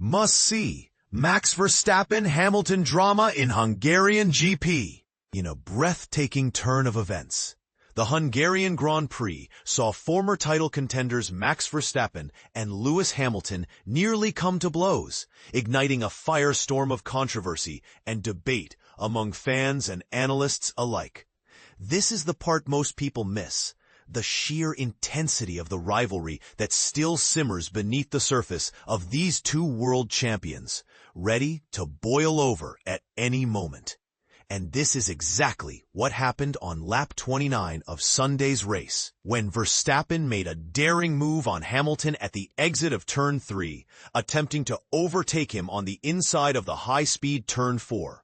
Must see. Max Verstappen-Hamilton drama in Hungarian GP. In a breathtaking turn of events, the Hungarian Grand Prix saw former title contenders Max Verstappen and Lewis Hamilton nearly come to blows, igniting a firestorm of controversy and debate among fans and analysts alike. This is the part most people miss. The sheer intensity of the rivalry that still simmers beneath the surface of these two world champions, ready to boil over at any moment. And this is exactly what happened on lap 29 of Sunday's race, when Verstappen made a daring move on Hamilton at the exit of Turn 3, attempting to overtake him on the inside of the high-speed Turn 4.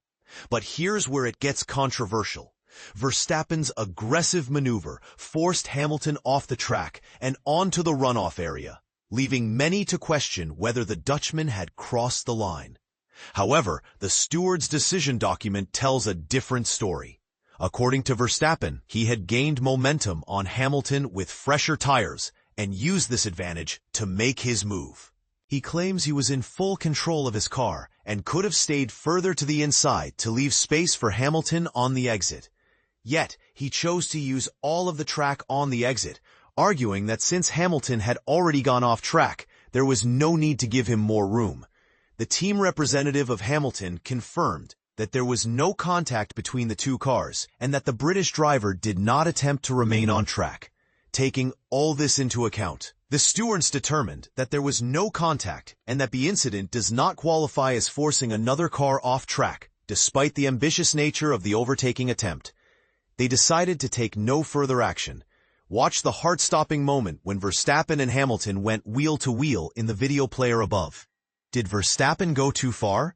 But here's where it gets controversial. Verstappen's aggressive maneuver forced Hamilton off the track and onto the runoff area, leaving many to question whether the Dutchman had crossed the line. However, the steward's decision document tells a different story. According to Verstappen, he had gained momentum on Hamilton with fresher tires and used this advantage to make his move. He claims he was in full control of his car and could have stayed further to the inside to leave space for Hamilton on the exit. Yet, he chose to use all of the track on the exit, arguing that since Hamilton had already gone off track, there was no need to give him more room. The team representative of Hamilton confirmed that there was no contact between the two cars and that the British driver did not attempt to remain on track. Taking all this into account, the stewards determined that there was no contact and that the incident does not qualify as forcing another car off track, despite the ambitious nature of the overtaking attempt. They decided to take no further action. Watch the heart-stopping moment when Verstappen and Hamilton went wheel-to-wheel in the video player above. Did Verstappen go too far?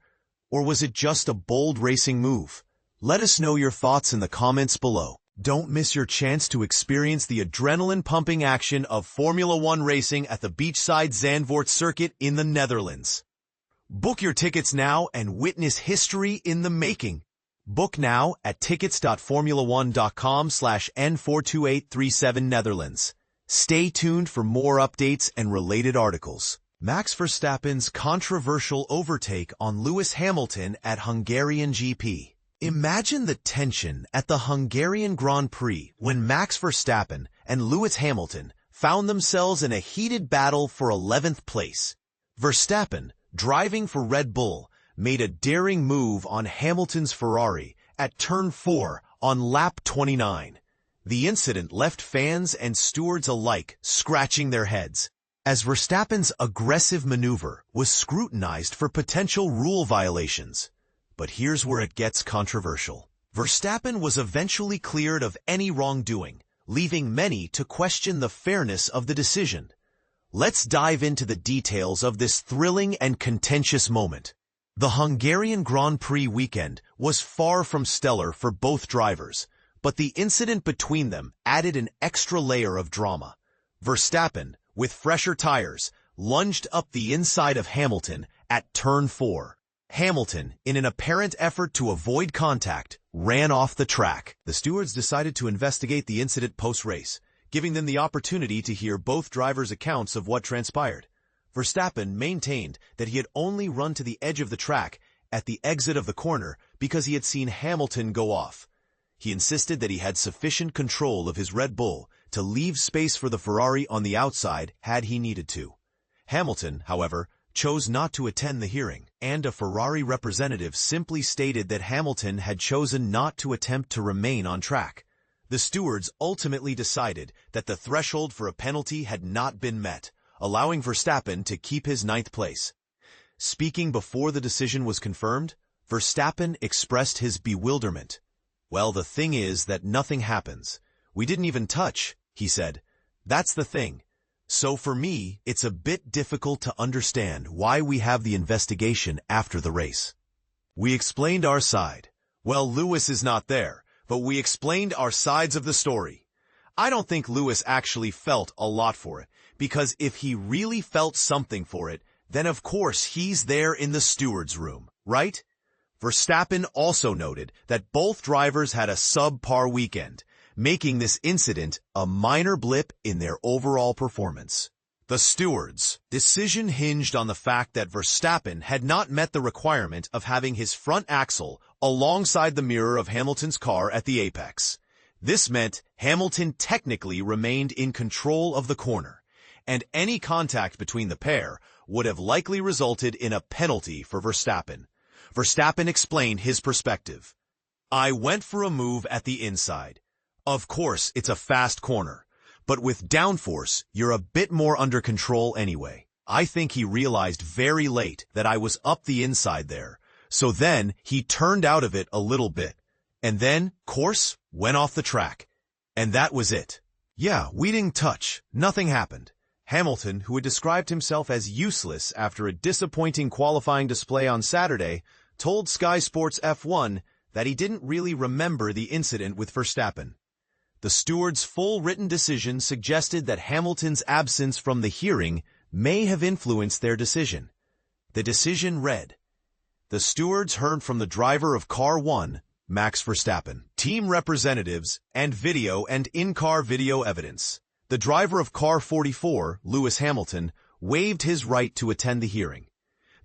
Or was it just a bold racing move? Let us know your thoughts in the comments below. Don't miss your chance to experience the adrenaline-pumping action of Formula One racing at the beachside Zandvoort circuit in the Netherlands. Book your tickets now and witness history in the making. Book now at tickets.formula1.com/N42837 Netherlands. Stay tuned for more updates and related articles. Max Verstappen's controversial overtake on Lewis Hamilton at Hungarian GP. Imagine the tension at the Hungarian Grand Prix when Max Verstappen and Lewis Hamilton found themselves in a heated battle for 11th place. Verstappen, driving for Red Bull, made a daring move on Hamilton's Ferrari at Turn 4 on lap 29. The incident left fans and stewards alike scratching their heads, as Verstappen's aggressive maneuver was scrutinized for potential rule violations. But here's where it gets controversial. Verstappen was eventually cleared of any wrongdoing, leaving many to question the fairness of the decision. Let's dive into the details of this thrilling and contentious moment. The Hungarian Grand Prix weekend was far from stellar for both drivers, but the incident between them added an extra layer of drama. Verstappen, with fresher tires, lunged up the inside of Hamilton at Turn 4. Hamilton, in an apparent effort to avoid contact, ran off the track. The stewards decided to investigate the incident post-race, giving them the opportunity to hear both drivers' accounts of what transpired. Verstappen maintained that he had only run to the edge of the track at the exit of the corner because he had seen Hamilton go off. He insisted that he had sufficient control of his Red Bull to leave space for the Ferrari on the outside had he needed to. Hamilton, however, chose not to attend the hearing, and a Ferrari representative simply stated that Hamilton had chosen not to attempt to remain on track. The stewards ultimately decided that the threshold for a penalty had not been met, allowing Verstappen to keep his 9th place. Speaking before the decision was confirmed, Verstappen expressed his bewilderment. "Well, the thing is that nothing happens. We didn't even touch," he said. "That's the thing. So for me, it's a bit difficult to understand why we have the investigation after the race. We explained our side. Well, Lewis is not there, but we explained our sides of the story. I don't think Lewis actually felt a lot for it, because if he really felt something for it, then of course he's there in the steward's room, right?" Verstappen also noted that both drivers had a subpar weekend, making this incident a minor blip in their overall performance. The stewards' decision hinged on the fact that Verstappen had not met the requirement of having his front axle alongside the mirror of Hamilton's car at the apex. This meant Hamilton technically remained in control of the corner, and any contact between the pair would have likely resulted in a penalty for Verstappen. Verstappen explained his perspective. "I went for a move at the inside. Of course, it's a fast corner, but with downforce, you're a bit more under control anyway. I think he realized very late that I was up the inside there, so then he turned out of it a little bit, and then, course, went off the track. And that was it. Yeah, we didn't touch. Nothing happened." Hamilton, who had described himself as useless after a disappointing qualifying display on Saturday, told Sky Sports F1 that he didn't really remember the incident with Verstappen. The stewards' full written decision suggested that Hamilton's absence from the hearing may have influenced their decision. The decision read, "The stewards heard from the driver of Car 1, Max Verstappen, team representatives, and video and in-car video evidence. The driver of Car 44, Lewis Hamilton, waived his right to attend the hearing.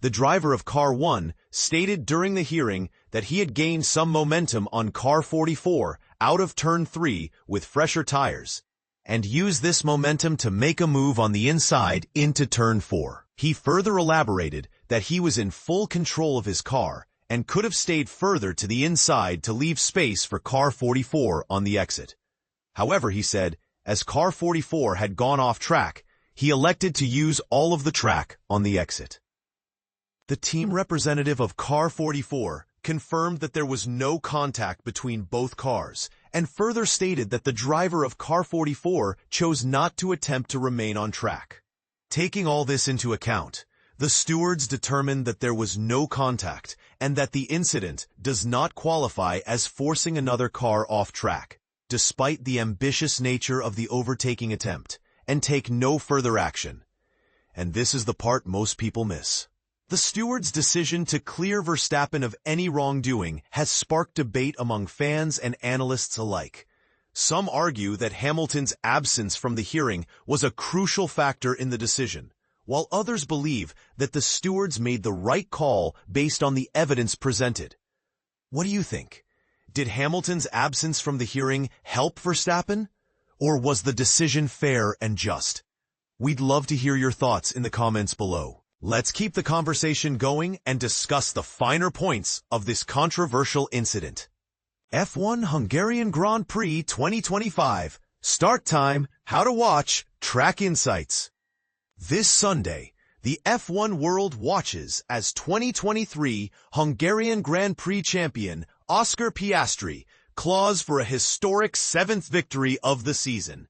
The driver of Car 1 stated during the hearing that he had gained some momentum on Car 44 out of Turn 3 with fresher tires, and used this momentum to make a move on the inside into Turn 4. He further elaborated that he was in full control of his car and could have stayed further to the inside to leave space for Car 44 on the exit. However, he said, as Car 44 had gone off track, he elected to use all of the track on the exit." The team representative of Car 44 confirmed that there was no contact between both cars, and further stated that the driver of Car 44 chose not to attempt to remain on track. Taking all this into account, the stewards determined that there was no contact and that the incident does not qualify as forcing another car off track, despite the ambitious nature of the overtaking attempt, and take no further action. And this is the part most people miss. The stewards' decision to clear Verstappen of any wrongdoing has sparked debate among fans and analysts alike. Some argue that Hamilton's absence from the hearing was a crucial factor in the decision, while others believe that the stewards made the right call based on the evidence presented. What do you think? Did Hamilton's absence from the hearing help Verstappen? Or was the decision fair and just? We'd love to hear your thoughts in the comments below. Let's keep the conversation going and discuss the finer points of this controversial incident. F1 Hungarian Grand Prix 2025. Start time, how to watch, track insights. This Sunday, the F1 world watches as 2023 Hungarian Grand Prix champion Oscar Piastri claws for a historic 7th victory of the season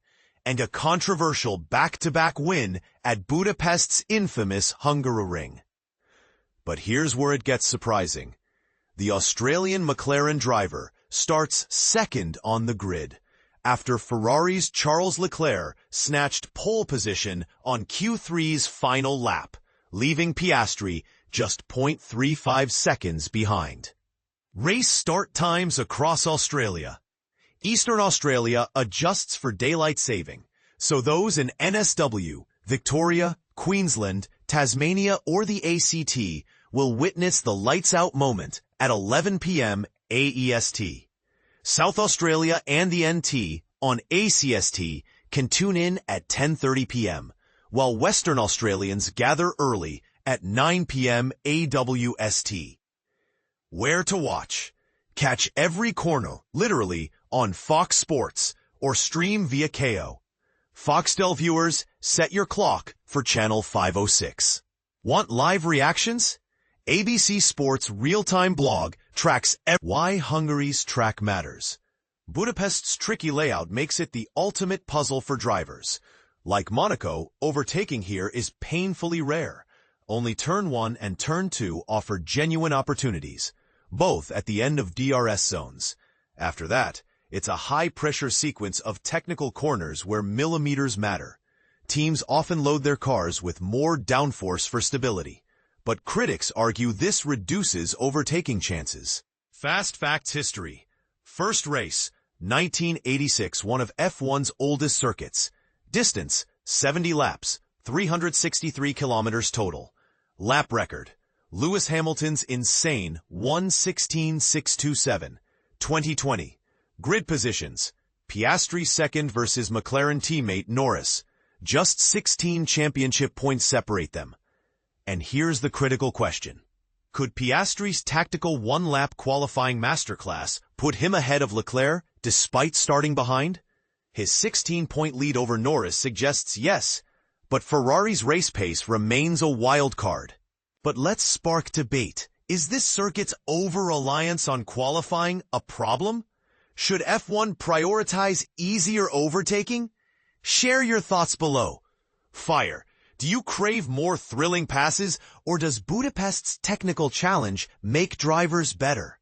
and a controversial back-to-back win at Budapest's infamous Hungaroring. But here's where it gets surprising. The Australian McLaren driver starts second on the grid after Ferrari's Charles Leclerc snatched pole position on Q3's final lap, leaving Piastri just 0.35 seconds behind. Race start times across Australia. Eastern Australia adjusts for daylight saving, so those in NSW, Victoria, Queensland, Tasmania, or the ACT will witness the lights-out moment at 11 p.m. AEST. South Australia and the NT on ACST can tune in at 10:30 p.m., while Western Australians gather early at 9 p.m. AWST. Where to watch? Catch every corner, literally, on Fox Sports or stream via KO. Foxtel viewers, set your clock for channel 506. Want live reactions? ABC Sports real-time blog tracks why Hungary's track matters. Budapest's tricky layout makes it the ultimate puzzle for drivers. Like Monaco, overtaking here is painfully rare. Only Turn 1 and Turn 2 offer genuine opportunities, both at the end of DRS zones. After that, it's a high-pressure sequence of technical corners where millimeters matter. Teams often load their cars with more downforce for stability, but critics argue this reduces overtaking chances. Fast Facts History. First race, 1986, one of F1's oldest circuits. Distance, 70 laps, 363 kilometers total. Lap record. Lewis Hamilton's insane 1:16.627. 2020. Grid positions. Piastri second versus McLaren teammate Norris. Just 16 championship points separate them. And here's the critical question. Could Piastri's tactical one-lap qualifying masterclass put him ahead of Leclerc despite starting behind? His 16-point lead over Norris suggests yes, but Ferrari's race pace remains a wild card. But let's spark debate. Is this circuit's over-reliance on qualifying a problem? Should F1 prioritize easier overtaking? Share your thoughts below. Fire. Do you crave more thrilling passes, or does Budapest's technical challenge make drivers better?